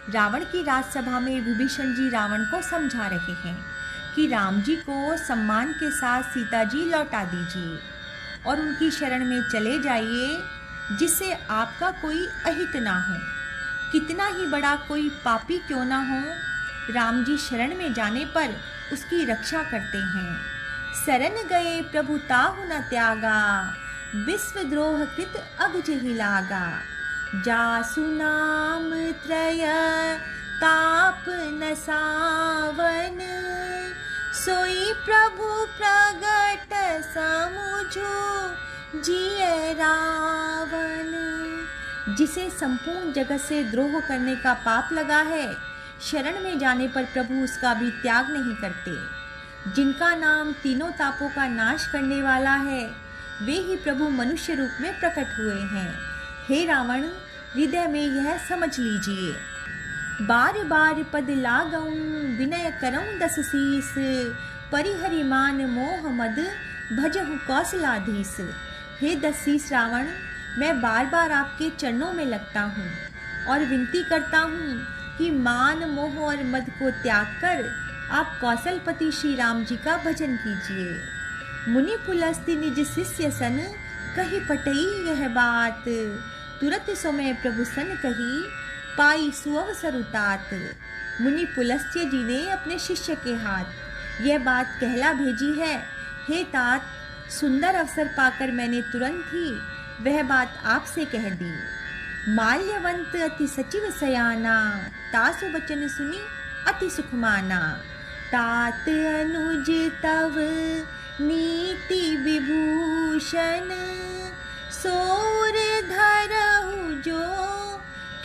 रावण की राजसभा में विभीषण जी रावण को समझा रहे हैं कि राम जी को सम्मान के साथ सीता जी लौटा दीजिए और उनकी शरण में चले जाइए, जिससे आपका कोई अहित ना हो। कितना ही बड़ा कोई पापी क्यों ना हो, राम जी शरण में जाने पर उसकी रक्षा करते हैं। शरण गए प्रभु ताहु न त्यागा, विश्वद्रोह कृत अगज ही लागा। जासु नाम त्रय ताप न सावन, सोई प्रभु प्रगट समुझो जिय रावण। जिसे संपूर्ण जगत से द्रोह करने का पाप लगा है, शरण में जाने पर प्रभु उसका भी त्याग नहीं करते। जिनका नाम तीनों तापों का नाश करने वाला है, वे ही प्रभु मनुष्य रूप में प्रकट हुए हैं। हे रावण, हृदय में यह समझ लीजिए। बार बार पद लागऊं, विनय करऊं दस शीस, परिहरि मान मोह मद भजहु कौशलाधीश। हे दस शीस रावण, मैं बार बार आपके चरणों में लगता हूँ और विनती करता हूँ कि मान मोह और मद को त्याग कर आप कौशलपति श्री राम जी का भजन कीजिए। मुनि पुलस्त्य निज शिष्य सन, कही पटई यह बात, तुरत समय प्रभु सन कही, पाई सुअवसर उतात। मुनि पुलस्त्य जी ने अपने शिष्य के हाथ यह बात कहला भेजी है। हे तात, सुंदर अवसर पाकर मैंने तुरंत ही वह बात आपसे कह दी। माल्यवंत अति सचिव सयाना, तासु वचन सुनी अति सुख माना। तात अनुज तव नीति विभूषण, सोर धरहु जो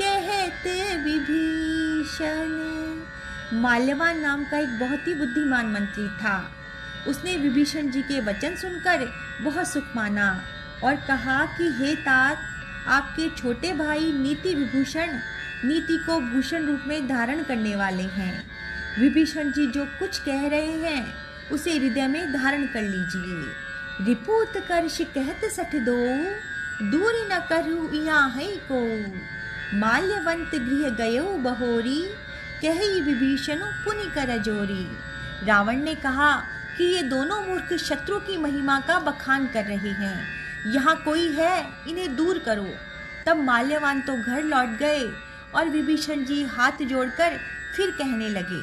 कहत विभीषण। माल्यवान नाम का एक बहुत ही बुद्धिमान मंत्री था। उसने विभीषण जी के वचन सुनकर बहुत सुख माना और कहा कि हे तात, आपके छोटे भाई नीति विभूषण नीति को भूषण रूप में धारण करने वाले हैं। विभीषण जी जो कुछ कह रहे हैं उसे हृदय में धारण कर लीजिए। रिपूत कर्ष कहत सठ दो, दूर न करहु इया है को। माल्यवंत गृह गयो बहोरी, कही विभीषण पुनि कर जोरी। रावण ने कहा कि ये दोनों मूर्ख शत्रु की महिमा का बखान कर रहे हैं, यहाँ कोई है, इन्हें दूर करो। तब माल्यवान तो घर लौट गए और विभीषण जी हाथ जोड़कर फिर कहने लगे,